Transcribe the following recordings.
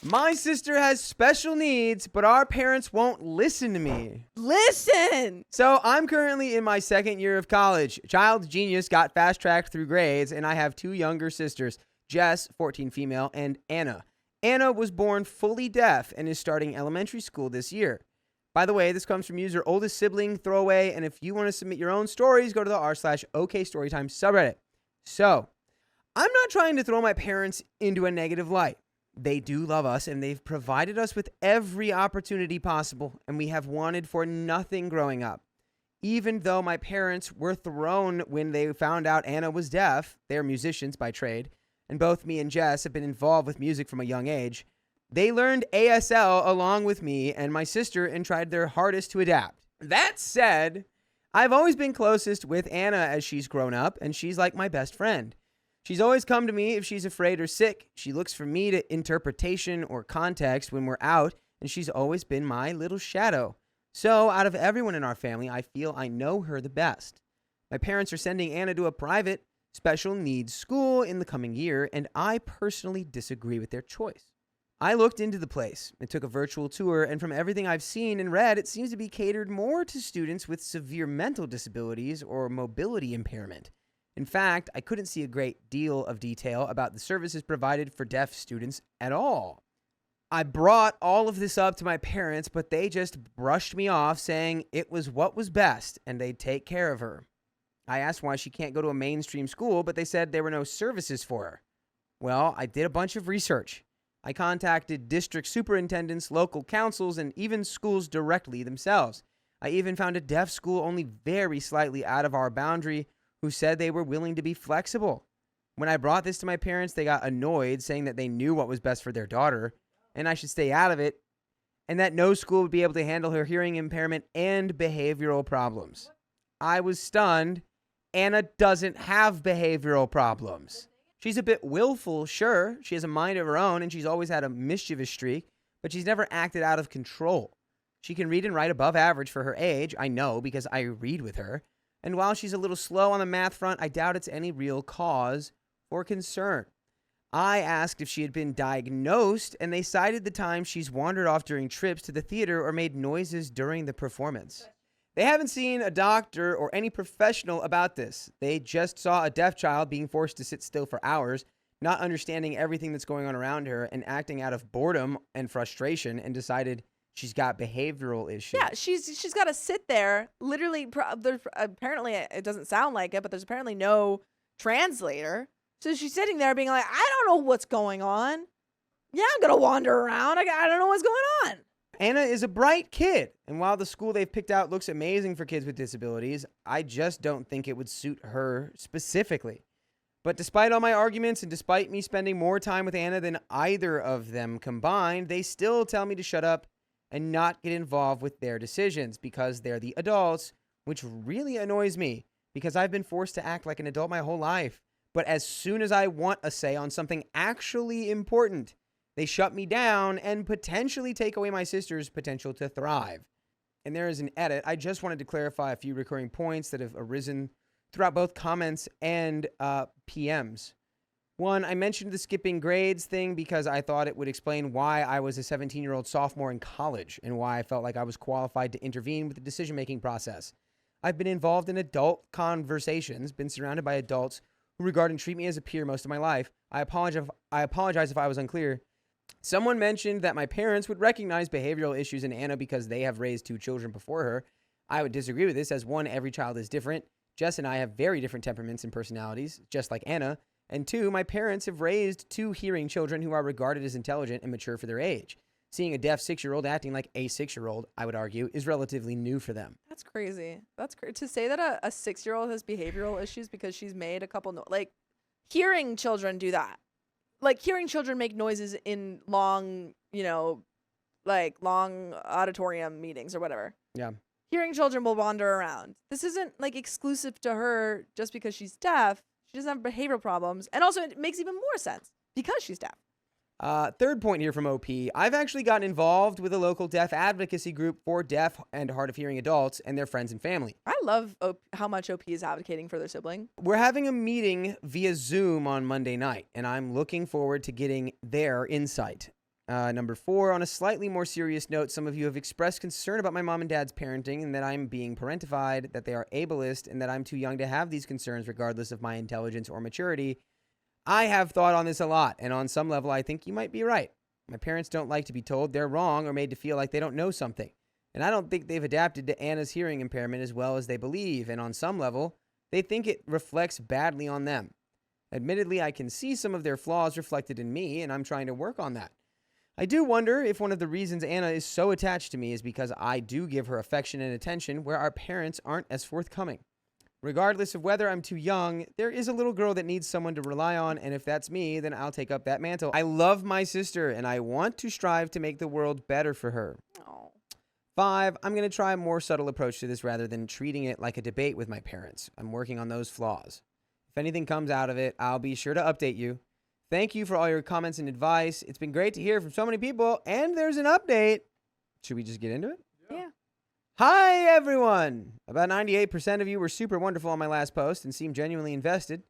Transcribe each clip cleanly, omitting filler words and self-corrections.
My sister has special needs, but our parents won't listen to me. Listen! So I'm currently in my second year of college. Child genius got fast-tracked through grades, and I have two younger sisters, Jess, 14 female, and Anna. Anna was born fully deaf and is starting elementary school this year. By the way, this comes from user oldest sibling throwaway, and if you want to submit your own stories, go to the r/OKStorytime subreddit. So, I'm not trying to throw my parents into a negative light. They do love us, and they've provided us with every opportunity possible, and we have wanted for nothing growing up. Even though my parents were thrown when they found out Anna was deaf, they're musicians by trade, and both me and Jess have been involved with music from a young age, they learned ASL along with me and my sister and tried their hardest to adapt. That said, I've always been closest with Anna as she's grown up, and she's like my best friend. She's always come to me if she's afraid or sick. She looks for me to interpretation or context when we're out, and she's always been my little shadow. So, out of everyone in our family, I feel I know her the best. My parents are sending Anna to a private, special needs school in the coming year, and I personally disagree with their choice. I looked into the place and took a virtual tour, and from everything I've seen and read, it seems to be catered more to students with severe mental disabilities or mobility impairment. In fact, I couldn't see a great deal of detail about the services provided for deaf students at all. I brought all of this up to my parents, but they just brushed me off, saying it was what was best and they'd take care of her. I asked why she can't go to a mainstream school, but they said there were no services for her. Well, I did a bunch of research. I contacted district superintendents, local councils, and even schools directly themselves. I even found a deaf school only very slightly out of our boundary who said they were willing to be flexible. When I brought this to my parents, they got annoyed, saying that they knew what was best for their daughter, and I should stay out of it, and that no school would be able to handle her hearing impairment and behavioral problems. I was stunned. Anna doesn't have behavioral problems. She's a bit willful, sure. She has a mind of her own, and she's always had a mischievous streak, but she's never acted out of control. She can read and write above average for her age, I know, because I read with her. And while she's a little slow on the math front, I doubt it's any real cause for concern. I asked if she had been diagnosed, and they cited the time she's wandered off during trips to the theater or made noises during the performance. They haven't seen a doctor or any professional about this. They just saw a deaf child being forced to sit still for hours, not understanding everything that's going on around her and acting out of boredom and frustration, and decided she's got behavioral issues. Yeah, she's got to sit there. Literally, there's apparently, it doesn't sound like it, but there's apparently no translator. So she's sitting there being like, I don't know what's going on. Yeah, I'm going to wander around. I don't know what's going on. Anna is a bright kid, and while the school they've picked out looks amazing for kids with disabilities, I just don't think it would suit her specifically. But despite all my arguments and despite me spending more time with Anna than either of them combined, they still tell me to shut up and not get involved with their decisions because they're the adults, which really annoys me because I've been forced to act like an adult my whole life. But as soon as I want a say on something actually important, they shut me down and potentially take away my sister's potential to thrive. And there is an edit. I just wanted to clarify a few recurring points that have arisen throughout both comments and PMs. One, I mentioned the skipping grades thing because I thought it would explain why I was a 17-year-old sophomore in college and why I felt like I was qualified to intervene with the decision-making process. I've been involved in adult conversations, been surrounded by adults who regard and treat me as a peer most of my life. I apologize if I was unclear. Someone mentioned that my parents would recognize behavioral issues in Anna because they have raised two children before her. I would disagree with this, as one, every child is different. Jess and I have very different temperaments and personalities, just like Anna. And two, my parents have raised two hearing children who are regarded as intelligent and mature for their age. Seeing a deaf 6-year-old acting like a 6-year-old, I would argue, is relatively new for them. That's crazy. That's crazy. To say that a 6-year-old has behavioral issues because she's made a couple, hearing children do that. Like, hearing children make noises in long, long auditorium meetings or whatever. Yeah. Hearing children will wander around. This isn't, exclusive to her just because she's deaf. She doesn't have behavioral problems. And also, it makes even more sense because she's deaf. Third point here from OP. I've actually gotten involved with a local deaf advocacy group for deaf and hard of hearing adults and their friends and family. I love how much OP is advocating for their sibling. We're having a meeting via Zoom on Monday night, and I'm looking forward to getting their insight. Number 4, on a slightly more serious note, some of you have expressed concern about my mom and dad's parenting and that I'm being parentified, that they are ableist, and that I'm too young to have these concerns regardless of my intelligence or maturity. I have thought on this a lot, and on some level, I think you might be right. My parents don't like to be told they're wrong or made to feel like they don't know something. And I don't think they've adapted to Anna's hearing impairment as well as they believe, and on some level, they think it reflects badly on them. Admittedly, I can see some of their flaws reflected in me, and I'm trying to work on that. I do wonder if one of the reasons Anna is so attached to me is because I do give her affection and attention where our parents aren't as forthcoming. Regardless of whether I'm too young, there is a little girl that needs someone to rely on, and if that's me, then I'll take up that mantle. I love my sister, and I want to strive to make the world better for her. Oh. 5, I'm going to try a more subtle approach to this rather than treating it like a debate with my parents. I'm working on those flaws. If anything comes out of it, I'll be sure to update you. Thank you for all your comments and advice. It's been great to hear from so many people, and there's an update. Should we just get into it? Yeah. Hi, everyone. About 98% of you were super wonderful on my last post and seemed genuinely invested,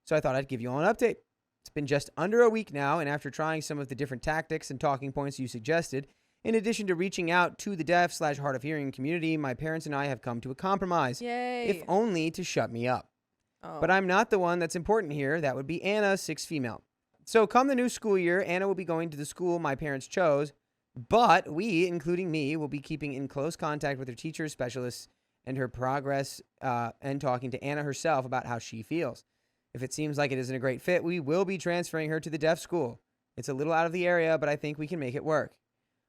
so I thought I'd give you all an update. It's been just under a week now, and after trying some of the different tactics and talking points you suggested, in addition to reaching out to the deaf/hard of hearing community, my parents and I have come to a compromise, Yay. if only to shut me up. Oh. But I'm not the one that's important here. That would be Anna, 6 female. So come the new school year, Anna will be going to the school my parents chose, but we, including me, will be keeping in close contact with her teachers, specialists, and her progress, and talking to Anna herself about how she feels. If it seems like it isn't a great fit, we will be transferring her to the deaf school. It's a little out of the area, but I think we can make it work.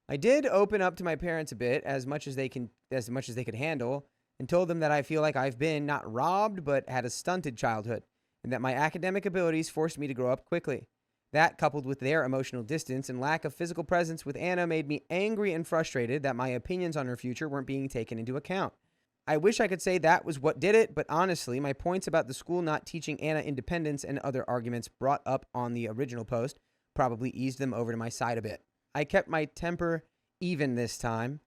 I did open up to my parents a bit, as much as they could handle, and told them that I feel like I've been not robbed, but had a stunted childhood, and that my academic abilities forced me to grow up quickly. That, coupled with their emotional distance and lack of physical presence with Anna, made me angry and frustrated that my opinions on her future weren't being taken into account. I wish I could say that was what did it, but honestly, my points about the school not teaching Anna independence and other arguments brought up on the original post probably eased them over to my side a bit. I kept my temper even this time.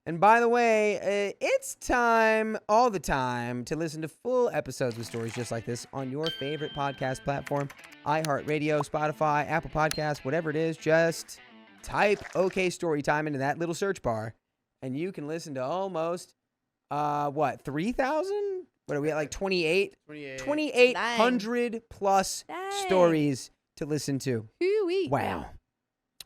And by the way, it's time, all the time, to listen to full episodes with stories just like this on your favorite podcast platform, iHeartRadio, Spotify, Apple Podcasts, whatever it is. Just type OK Storytime into that little search bar, and you can listen to almost, 3,000? What are we at, like 28? 2,800 plus stories to listen to. Hoo-wee. Wow.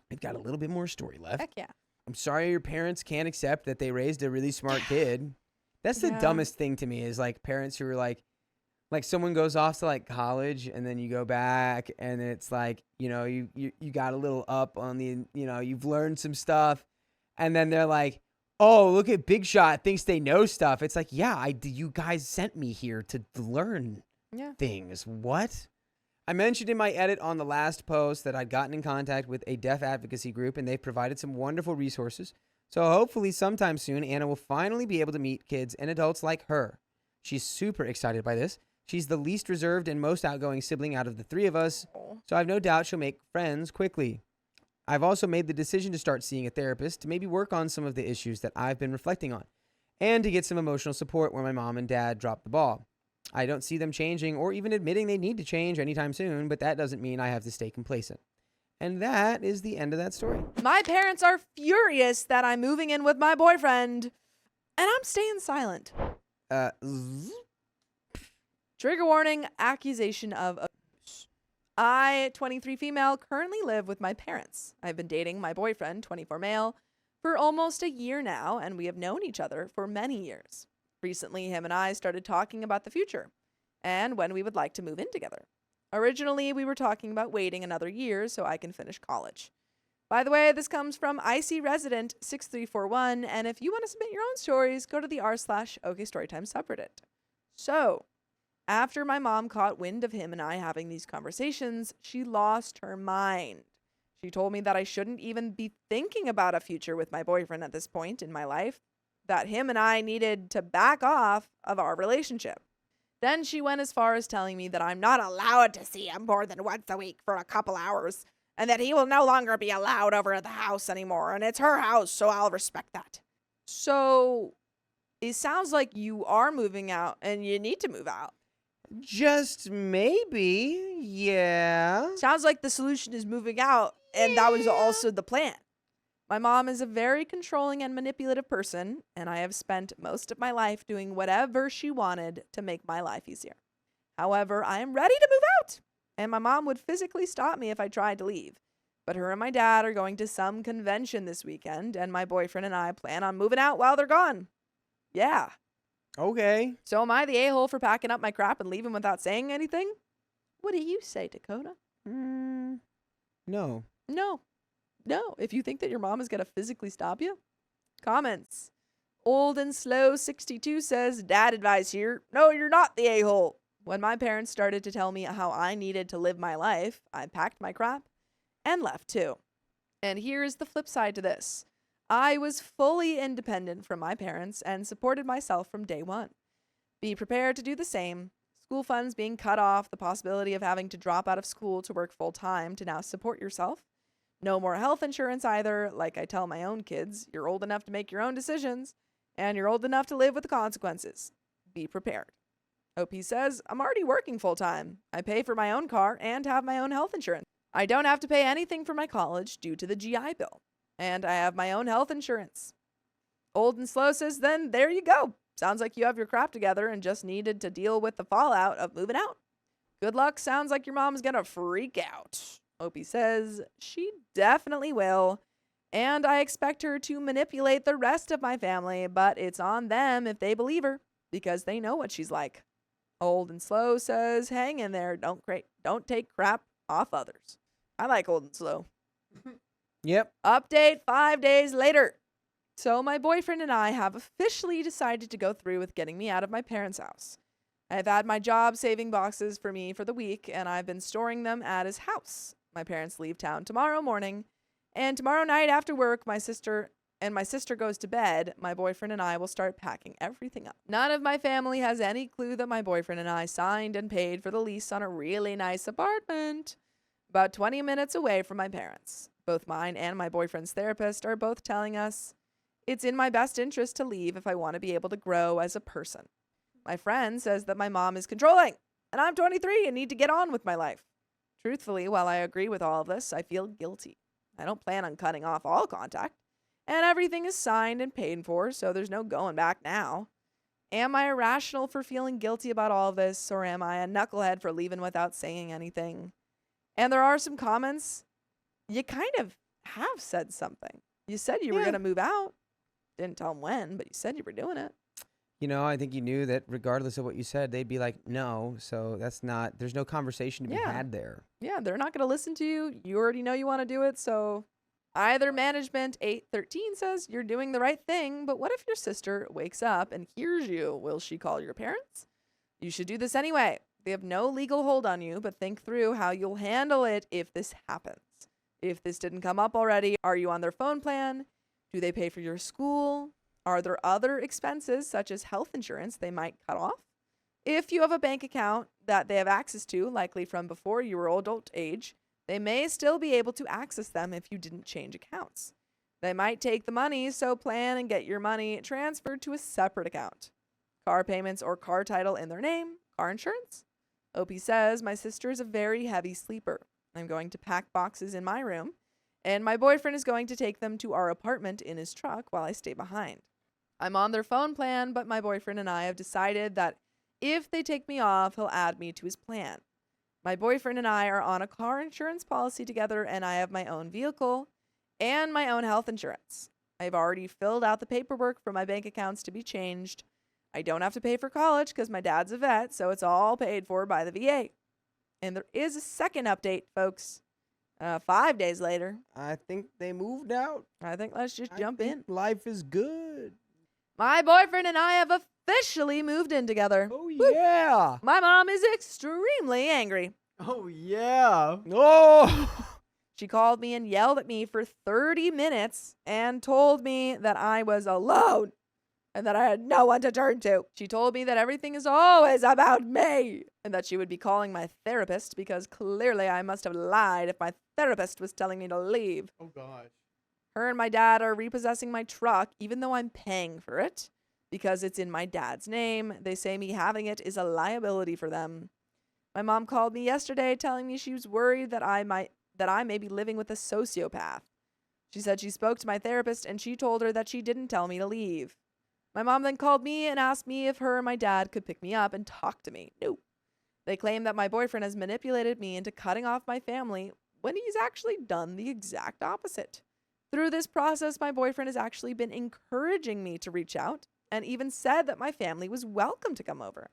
We've got a little bit more story left. Heck yeah. I'm sorry your parents can't accept that they raised a really smart kid. That's the dumbest thing to me is like parents who are like someone goes off to like college and then you go back and it's like, you got a little up on the, you've learned some stuff. And then they're like, oh, look at Big Shot thinks they know stuff. It's like, yeah, you guys sent me here to learn things. What? I mentioned in my edit on the last post that I'd gotten in contact with a deaf advocacy group, and they've provided some wonderful resources. So hopefully sometime soon, Anna will finally be able to meet kids and adults like her. She's super excited by this. She's the least reserved and most outgoing sibling out of the 3 of us, so I've no doubt she'll make friends quickly. I've also made the decision to start seeing a therapist to maybe work on some of the issues that I've been reflecting on, and to get some emotional support where my mom and dad dropped the ball. I don't see them changing or even admitting they need to change anytime soon, but that doesn't mean I have to stay complacent. And that is the end of that story. My parents are furious that I'm moving in with my boyfriend, and I'm staying silent. Trigger warning, accusation of abuse. I, 23 female, currently live with my parents. I've been dating my boyfriend, 24 male, for almost a year now, and we have known each other for many years. Recently, him and I started talking about the future and when we would like to move in together. Originally, we were talking about waiting another year so I can finish college. By the way, this comes from IC Resident 6341, and if you want to submit your own stories, go to the r/OK Storytime subreddit. So, after my mom caught wind of him and I having these conversations, she lost her mind. She told me that I shouldn't even be thinking about a future with my boyfriend at this point in my life, that him and I needed to back off of our relationship. Then she went as far as telling me that I'm not allowed to see him more than once a week for a couple hours, and that he will no longer be allowed over at the house anymore, and it's her house, so I'll respect that. So, it sounds like you are moving out, and you need to move out. Just maybe, yeah. Sounds like the solution is moving out, and that was also the plan. My mom is a very controlling and manipulative person, and I have spent most of my life doing whatever she wanted to make my life easier. However, I am ready to move out, and my mom would physically stop me if I tried to leave. But her and my dad are going to some convention this weekend, and my boyfriend and I plan on moving out while they're gone. Yeah. Okay. So am I the a-hole for packing up my crap and leaving without saying anything? What do you say, Dakota? No. No. If you think that your mom is going to physically stop you. Comments. Old and Slow 62 says, dad advice here. No, you're not the a-hole. When my parents started to tell me how I needed to live my life, I packed my crap and left too. And here is the flip side to this. I was fully independent from my parents and supported myself from day one. Be prepared to do the same. School funds being cut off, the possibility of having to drop out of school to work full time to now support yourself. No more health insurance either. Like I tell my own kids, you're old enough to make your own decisions, and you're old enough to live with the consequences. Be prepared. OP says, I'm already working full time. I pay for my own car and have my own health insurance. I don't have to pay anything for my college due to the GI Bill. And I have my own health insurance. Old and Slow says, then there you go. Sounds like you have your crap together and just needed to deal with the fallout of moving out. Good luck. Sounds like your mom's gonna freak out. Opie says, she definitely will. And I expect her to manipulate the rest of my family, but it's on them if they believe her, because they know what she's like. Old and Slow says, hang in there. Don't take crap off others. I like Old and Slow. Yep. Update 5 days later. So my boyfriend and I have officially decided to go through with getting me out of my parents' house. I've had my job saving boxes for me for the week, and I've been storing them at his house. My parents leave town tomorrow morning, and tomorrow night after work, my sister goes to bed. My boyfriend and I will start packing everything up. None of my family has any clue that my boyfriend and I signed and paid for the lease on a really nice apartment about 20 minutes away from my parents. Both mine and my boyfriend's therapist are both telling us it's in my best interest to leave if I want to be able to grow as a person. My friend says that my mom is controlling, and I'm 23 and need to get on with my life. Truthfully, while I agree with all of this, I feel guilty. I don't plan on cutting off all contact, and everything is signed and paid for, so there's no going back now. Am I irrational for feeling guilty about all of this, or am I a knucklehead for leaving without saying anything? And there are some comments. You kind of have said something. You said you were going to move out. Didn't tell them when, but you said you were doing it. You know, I think you knew that regardless of what you said, they'd be like, no. So there's no conversation to be had there. Yeah, they're not going to listen to you. You already know you want to do it. So either management 813 says you're doing the right thing, but what if your sister wakes up and hears you? Will she call your parents? You should do this anyway. They have no legal hold on you, but think through how you'll handle it if this happens. If this didn't come up already, are you on their phone plan? Do they pay for your school? Are there other expenses, such as health insurance, they might cut off? If you have a bank account that they have access to, likely from before you were adult age, they may still be able to access them if you didn't change accounts. They might take the money, so plan and get your money transferred to a separate account. Car payments or car title in their name, car insurance. Opie says, my sister is a very heavy sleeper. I'm going to pack boxes in my room, and my boyfriend is going to take them to our apartment in his truck while I stay behind. I'm on their phone plan, but my boyfriend and I have decided that if they take me off, he'll add me to his plan. My boyfriend and I are on a car insurance policy together, and I have my own vehicle and my own health insurance. I've already filled out the paperwork for my bank accounts to be changed. I don't have to pay for college because my dad's a vet, so it's all paid for by the VA. And there is a second update, folks. 5 days later. I think they moved out. I think let's just jump in. Life is good. My boyfriend and I have officially moved in together. Oh, yeah. My mom is extremely angry. Oh, yeah. Oh. She called me and yelled at me for 30 minutes and told me that I was alone and that I had no one to turn to. She told me that everything is always about me and that she would be calling my therapist because clearly I must have lied if my therapist was telling me to leave. Oh, gosh. Her and my dad are repossessing my truck, even though I'm paying for it, because it's in my dad's name. They say me having it is a liability for them. My mom called me yesterday telling me she was worried that I may be living with a sociopath. She said she spoke to my therapist and she told her that she didn't tell me to leave. My mom then called me and asked me if her and my dad could pick me up and talk to me. No. They claim that my boyfriend has manipulated me into cutting off my family when he's actually done the exact opposite. Through this process, my boyfriend has actually been encouraging me to reach out and even said that my family was welcome to come over.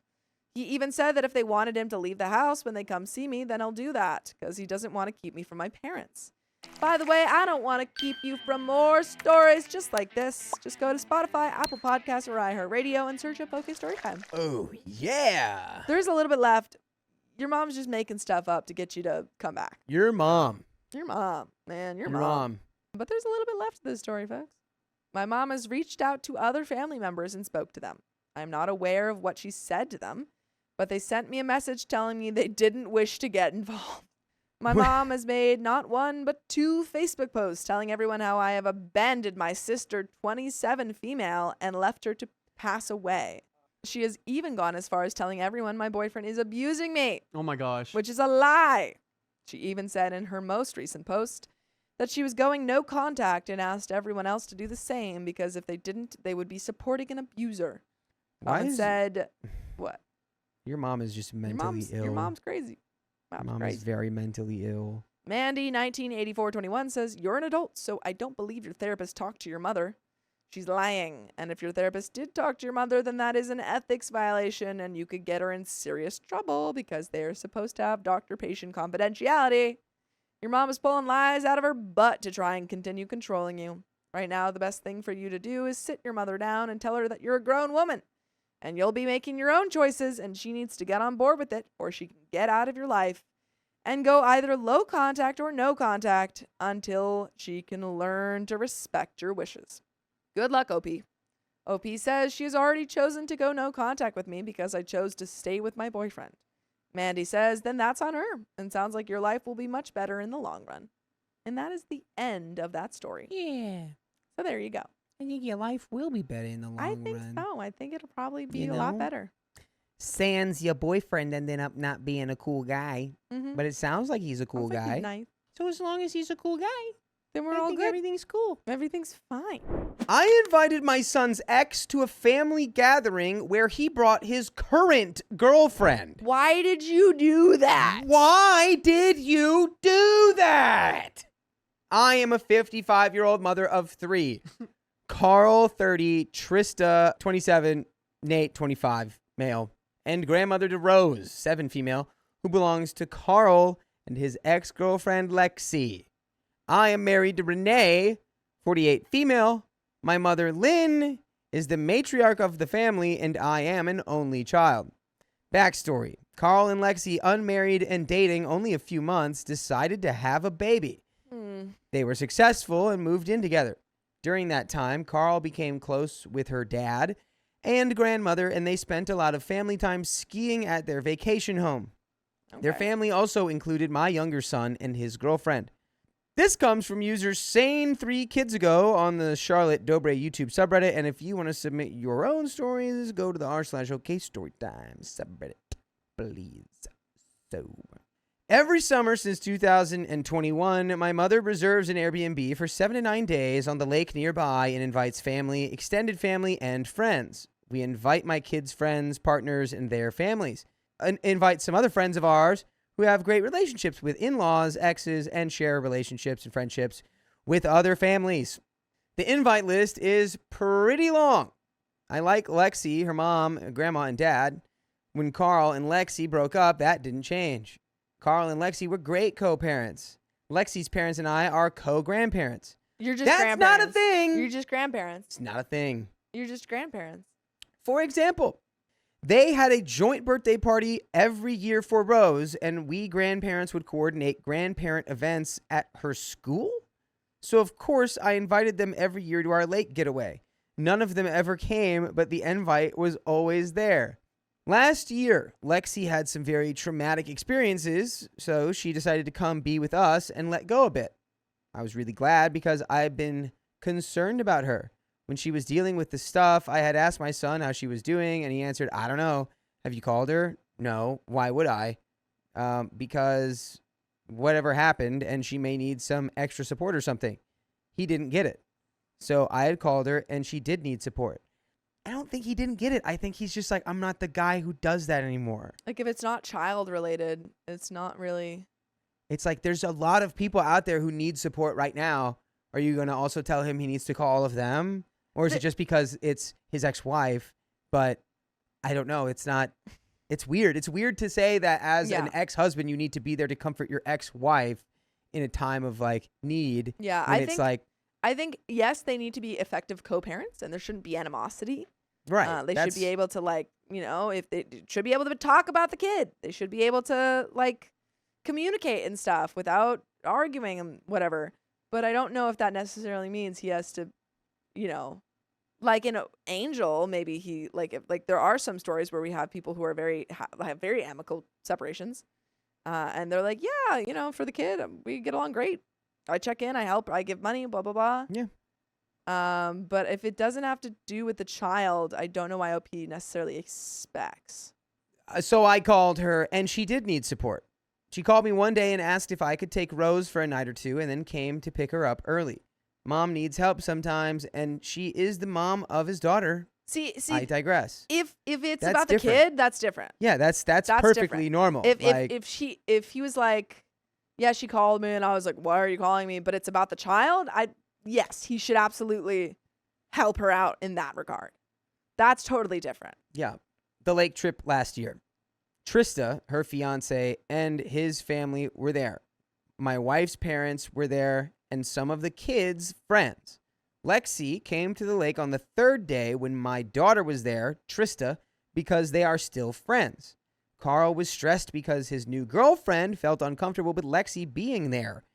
He even said that if they wanted him to leave the house when they come see me, then he'll do that because he doesn't want to keep me from my parents. By the way, I don't want to keep you from more stories just like this. Just go to Spotify, Apple Podcasts, or iHeartRadio and search up OK Storytime. Oh, yeah. There's a little bit left. Your mom's just making stuff up to get you to come back. Your mom. Your mom, man, your Your mom. mom. But there's a little bit left to this story, folks. My mom has reached out to other family members and spoke to them. I'm not aware of what she said to them, but they sent me a message telling me they didn't wish to get involved. My mom has made not one, but 2 Facebook posts telling everyone how I have abandoned my sister, 27 female, and left her to pass away. She has even gone as far as telling everyone my boyfriend is abusing me. Oh my gosh. Which is a lie. She even said in her most recent post that she was going no contact and asked everyone else to do the same because if they didn't, they would be supporting an abuser. Why And is said, what? your mom is just mentally ill? Your mom's crazy. Mom's Mom crazy. is very mentally ill. Mandy 198421 says, you're an adult, so I don't believe your therapist talked to your mother. She's lying. And if your therapist did talk to your mother, then that is an ethics violation and you could get her in serious trouble because they're supposed to have doctor-patient confidentiality. Your mom is pulling lies out of her butt to try and continue controlling you. Right now, the best thing for you to do is sit your mother down and tell her that you're a grown woman and you'll be making your own choices and she needs to get on board with it or she can get out of your life and go either low contact or no contact until she can learn to respect your wishes. Good luck, OP. OP says she has already chosen to go no contact with me because I chose to stay with my boyfriend. Mandy says, then that's on her, and sounds like your life will be much better in the long run. And that is the end of that story. Yeah. So there you go. I think your life will be better in the long run. I think so. I think it'll probably be You a lot know? better. Sans your boyfriend ended up not being a cool guy. Mm-hmm. But it sounds like he's a cool guy. Nice. So as long as he's a cool guy, Then we're I all think good. everything's cool. Everything's fine. I invited my son's ex to a family gathering where he brought his current girlfriend. Why did you do that? Why did you do that? I am a 55-year-old mother of 3. Carl, 30, Trista, 27, Nate, 25, male, and grandmother to Rose, 7, female, who belongs to Carl and his ex-girlfriend, Lexi. I am married to Renee, 48, female. My mother, Lynn, is the matriarch of the family, and I am an only child. Backstory. Carl and Lexi, unmarried and dating only a few months, decided to have a baby. They were successful and moved in together. During that time, Carl became close with her dad and grandmother, and they spent a lot of family time skiing at their vacation home. Okay. Their family also included my younger son and his girlfriend. This comes from user Sane 3 kids ago on the Charlotte YouTube subreddit, and if you want to submit your own stories, go to the r/OK Storytime subreddit, please. So, every summer since 2021, my mother reserves an Airbnb for 7 to 9 days on the lake nearby and invites family, extended family, and friends. We invite my kids' friends, partners, and their families. And invite some other friends of ours who have great relationships with in-laws, exes, and share relationships and friendships with other families. The invite list is pretty long. I like Lexi, her mom, grandma, and dad. When Carl and Lexi broke up, that didn't change. Carl and Lexi were great co-parents. Lexi's parents and I are co-grandparents. You're just That's grandparents. not a thing. You're just grandparents. It's not a thing. You're just grandparents. For example, they had a joint birthday party every year for Rose, and we grandparents would coordinate grandparent events at her school. So, of course, I invited them every year to our lake getaway. None of them ever came, but the invite was always there. Last year, Lexi had some very traumatic experiences, so she decided to come be with us and let go a bit. I was really glad because I've been concerned about her. When she was dealing with the stuff, I had asked my son how she was doing, and he answered, I don't know. Have you called her? No. Why would I? Because whatever happened, and she may need some extra support or something. he didn't get it. So I had called her, and she did need support. I don't think he didn't get it. I think he's just like, I'm not the guy who does that anymore. Like, if it's not child related, it's not really. It's like there's a lot of people out there who need support right now. Are you going to also tell him he needs to call all of them? Or is it just because it's his ex-wife? But I don't know. It's not. It's weird. It's weird to say that as an ex-husband, you need to be there to comfort your ex-wife in a time of like need. Yeah, I think, yes, they need to be effective co-parents, and there shouldn't be animosity. Right. They should be able to, like, if they should be able to talk about the kid. They should be able to, like, communicate and stuff without arguing and whatever. But I don't know if that necessarily means he has to, like in Angel, maybe he, if there are some stories where we have people who are have very amicable separations. And they're like, yeah, for the kid, we get along great. I check in, I help, I give money, blah, blah, blah. Yeah. But if it doesn't have to do with the child, I don't know why OP necessarily expects. So I called her, and she did need support. She called me one day and asked if I could take Rose for a night or two, and then came to pick her up early. Mom needs help sometimes, and she is the mom of his daughter. See, I digress. If it's about the kid, that's different. Yeah, that's perfectly different. Normal. If he was like, yeah, she called me, and I was like, why are you calling me? But it's about the child. Yes, he should absolutely help her out in that regard. That's totally different. Yeah. The lake trip last year. Trista, her fiance, and his family were there. My wife's parents were there, and some of the kids' friends. Lexi came to the lake on the third day when my daughter was there, Trista, because they are still friends. Carl was stressed because his new girlfriend felt uncomfortable with Lexi being there.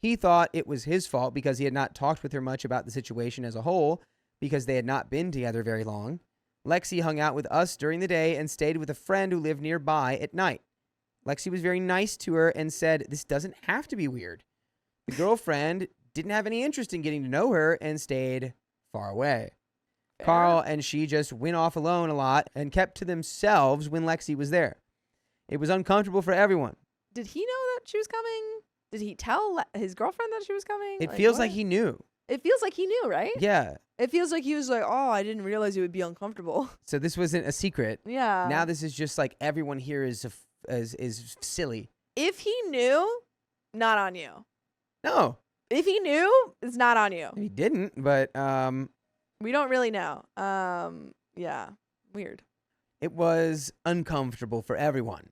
He thought it was his fault because he had not talked with her much about the situation as a whole, because they had not been together very long. Lexi hung out with us during the day and stayed with a friend who lived nearby at night. Lexi was very nice to her and said, this doesn't have to be weird. The girlfriend didn't have any interest in getting to know her and stayed far away. Fair. Carl and she just went off alone a lot and kept to themselves when Lexi was there. It was uncomfortable for everyone. Did he know that she was coming? Did he tell his girlfriend that she was coming? It feels like he knew. It feels like he knew, right? Yeah. It feels like he was like, oh, I didn't realize it would be uncomfortable. So this wasn't a secret. Yeah. Now this is just like everyone here is silly. If he knew, not on you. No. If he knew, it's not on you. He didn't, but we don't really know. Yeah. Weird. It was uncomfortable for everyone.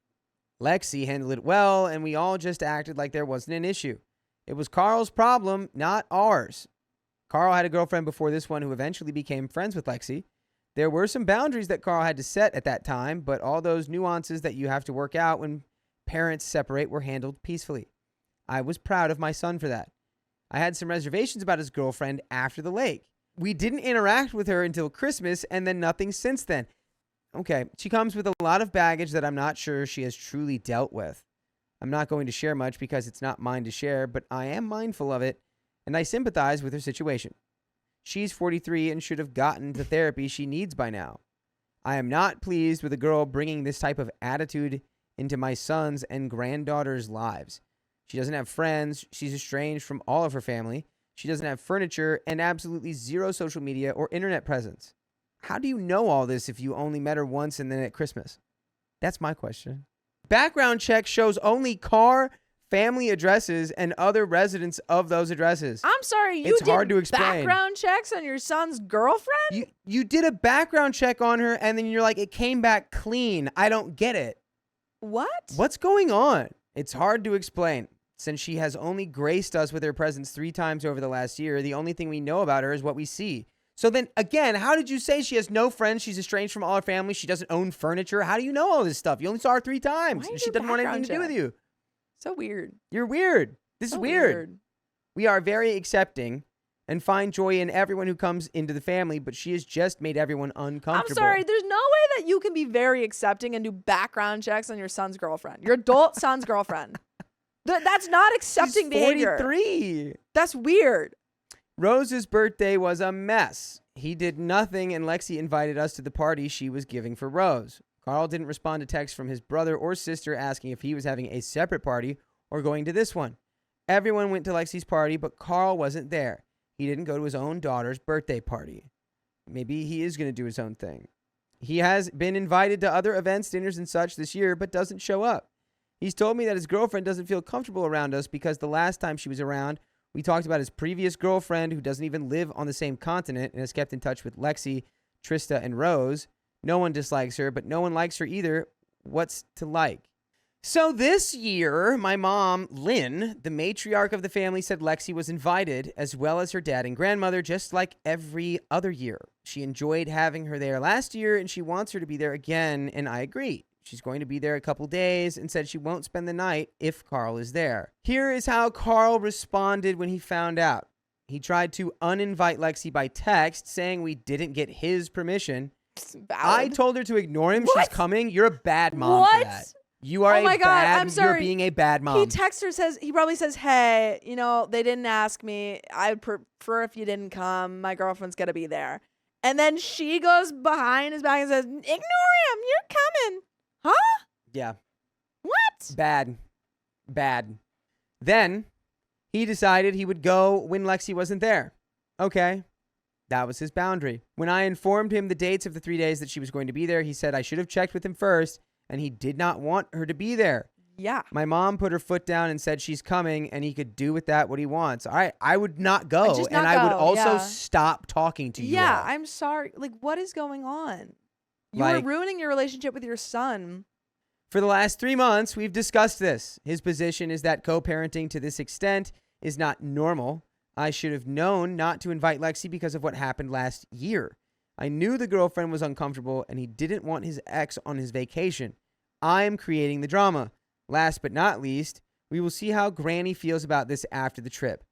Lexi handled it well, and we all just acted like there wasn't an issue. It was Carl's problem, not ours. Carl had a girlfriend before this one who eventually became friends with Lexi. There were some boundaries that Carl had to set at that time, but all those nuances that you have to work out when parents separate were handled peacefully. I was proud of my son for that. I had some reservations about his girlfriend after the lake. We didn't interact with her until Christmas, and then nothing since then. Okay, she comes with a lot of baggage that I'm not sure she has truly dealt with. I'm not going to share much because it's not mine to share, but I am mindful of it, and I sympathize with her situation. She's 43 and should have gotten the therapy she needs by now. I am not pleased with a girl bringing this type of attitude into my son's and granddaughter's lives. She doesn't have friends, she's estranged from all of her family, she doesn't have furniture, and absolutely zero social media or internet presence. How do you know all this if you only met her once and then at Christmas? That's my question. Background check shows only car, family addresses, and other residents of those addresses. I'm sorry, you did hard to explain. Background checks on your son's girlfriend? You did a background check on her, and then you're like, it came back clean. I don't get it. What? What's going on? It's hard to explain. Since she has only graced us with her presence 3 times over the last year, the only thing we know about her is what we see. So then, again, how did you say she has no friends, she's estranged from all her family, she doesn't own furniture? How do you know all this stuff? You only saw her 3 times. She doesn't want anything to do with you. So weird. You're weird. This is weird. We are very accepting and find joy in everyone who comes into the family, but she has just made everyone uncomfortable. I'm sorry, there's no way that you can be very accepting and do background checks on your son's girlfriend. Your adult son's girlfriend. That's not accepting behavior. 43. That's weird. Rose's birthday was a mess. He did nothing, and Lexi invited us to the party she was giving for Rose. Carl didn't respond to texts from his brother or sister asking if he was having a separate party or going to this one. Everyone went to Lexi's party, but Carl wasn't there. he didn't go to his own daughter's birthday party. Maybe he is going to do his own thing. He has been invited to other events, dinners, and such this year, but doesn't show up. He's told me that his girlfriend doesn't feel comfortable around us because the last time she was around, we talked about his previous girlfriend who doesn't even live on the same continent and has kept in touch with Lexi, Trista, and Rose. No one dislikes her, but no one likes her either. What's to like? So this year, my mom, Lynn, the matriarch of the family, said Lexi was invited, as well as her dad and grandmother, just like every other year. She enjoyed having her there last year, and she wants her to be there again, and I agree. She's going to be there a couple days and said she won't spend the night if Carl is there. Here is how Carl responded when he found out. He tried to uninvite Lexi by text, saying we didn't get his permission. I told her to ignore him. What? She's coming. You're a bad mom for that. You are I'm sorry. You're being a bad mom. He texts her, he probably says, hey, they didn't ask me. I'd prefer if you didn't come. My girlfriend's going to be there. And then she goes behind his back and says, ignore him. You're coming. Huh? Yeah. What? Bad. Then he decided he would go when Lexi wasn't there. Okay. That was his boundary. When I informed him the dates of the 3 days that she was going to be there, he said I should have checked with him first, and he did not want her to be there. Yeah. My mom put her foot down and said she's coming, and he could do with that what he wants. All right, I would not go, I would also stop talking to you. Yeah, all. I'm sorry. Like, what is going on? You are ruining your relationship with your son. For the last 3 months, we've discussed this. His position is that co-parenting to this extent is not normal. I should have known not to invite Lexi because of what happened last year. I knew the girlfriend was uncomfortable and he didn't want his ex on his vacation. I'm creating the drama. Last but not least, we will see how Granny feels about this after the trip.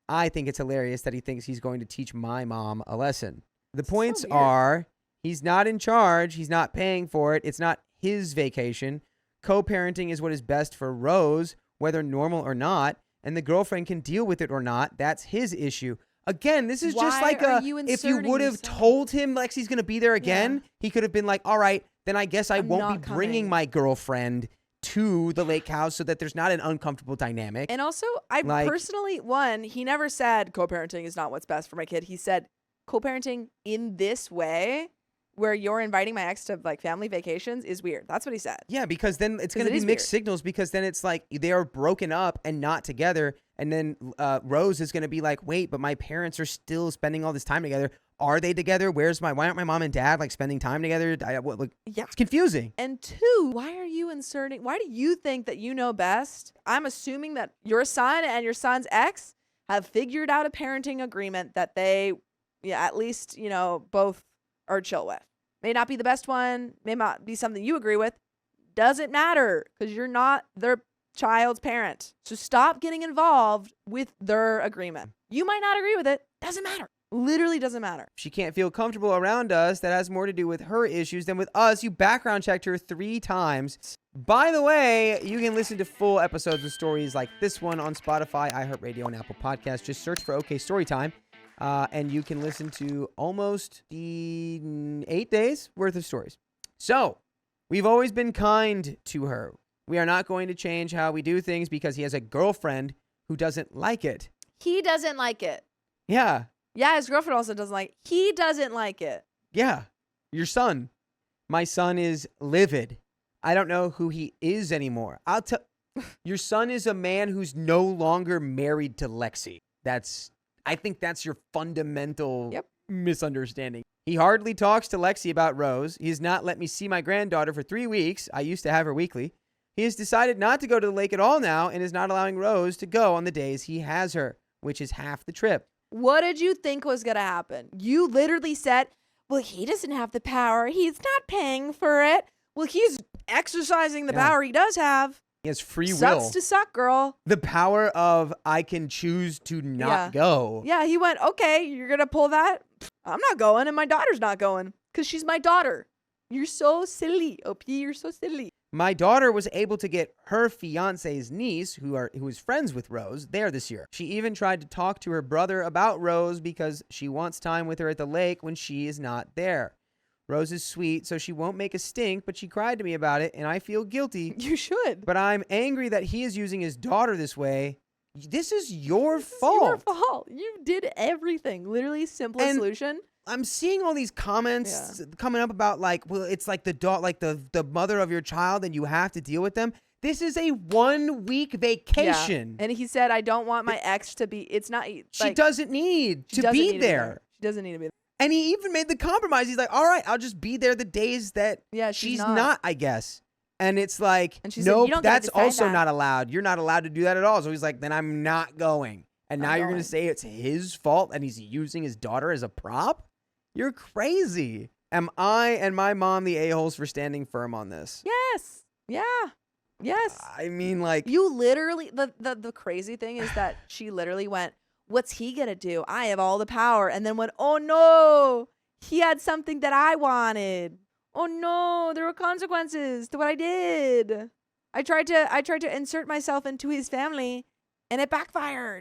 I think it's hilarious that he thinks he's going to teach my mom a lesson. The points are, he's not in charge. He's not paying for it. It's not his vacation. Co-parenting is what is best for Rose, whether normal or not. And the girlfriend can deal with it or not. That's his issue. Again, this is just like if you would have told him Lexi's going to be there again, he could have been like, all right, then I guess I won't be bringing my girlfriend to the lake house so that there's not an uncomfortable dynamic. And also, personally, he never said co-parenting is not what's best for my kid. He said co-parenting in this way, where you're inviting my ex to like family vacations, is weird. That's what he said. Yeah, because then it's going to be mixed signals, because then it's like they are broken up and not together. And then Rose is going to be like, wait, but my parents are still spending all this time together. Are they together? Why aren't my mom and dad like spending time together? It's confusing. And two, why do you think that you know best? I'm assuming that your son and your son's ex have figured out a parenting agreement that they, at least, both are chill with. May not be the best one, may not be something you agree with. Doesn't matter, because you're not their child's parent. So stop getting involved with their agreement. You might not agree with it. Doesn't matter. Literally doesn't matter. She can't feel comfortable around us. That has more to do with her issues than with us. You background checked her 3 times. By the way, you can listen to full episodes of stories like this one on Spotify, iHeartRadio, and Apple Podcasts. Just search for OK Storytime. And you can listen to almost the 8 days worth of stories. So we've always been kind to her. We are not going to change how we do things because he has a girlfriend who doesn't like it. He doesn't like it. Yeah. Yeah, his girlfriend also doesn't like it. He doesn't like it. Yeah. Your son. My son is livid. I don't know who he is anymore. Your son is a man who's no longer married to Lexi. I think that's your fundamental misunderstanding. He hardly talks to Lexi about Rose. He has not let me see my granddaughter for 3 weeks. I used to have her weekly. He has decided not to go to the lake at all now and is not allowing Rose to go on the days he has her, which is half the trip. What did you think was going to happen? You literally said, well, he doesn't have the power. He's not paying for it. Well, he's exercising the power he does have. He has free will. Sucks to suck, girl. The power of I can choose to not go. Yeah, he went, okay, you're going to pull that? I'm not going, and my daughter's not going because she's my daughter. You're so silly, OP. You're so silly. My daughter was able to get her fiance's niece, who is friends with Rose, there this year. She even tried to talk to her brother about Rose because she wants time with her at the lake when she is not there. Rose is sweet, so she won't make a stink, but she cried to me about it, and I feel guilty. You should. But I'm angry that he is using his daughter this way. this is your This is fault. your fault. You did everything. Literally, simplest And solution. I'm seeing all these comments coming up about like, well, it's like the mother of your child and you have to deal with them. This is a 1 week vacation. And he said, I don't want my ex to be, it's not. Like, She doesn't need to be there. She doesn't need to be there. And he even made the compromise. He's like, all right, I'll just be there the days that she's not, I guess. And it's like, and she said, nope, you don't get to that's decide also that. not allowed. You're not allowed to do that at all. So he's like, then I'm not going. And now you're going to say it's his fault and he's using his daughter as a prop? You're crazy. Am I and my mom the a-holes for standing firm on this? Yes. Yeah. Yes. I mean, like, You literally, the crazy thing is that she literally went, what's he going to do? I have all the power. And then went, oh no, he had something that I wanted. Oh no, there were consequences to what I did. I tried to insert myself into his family and it backfired.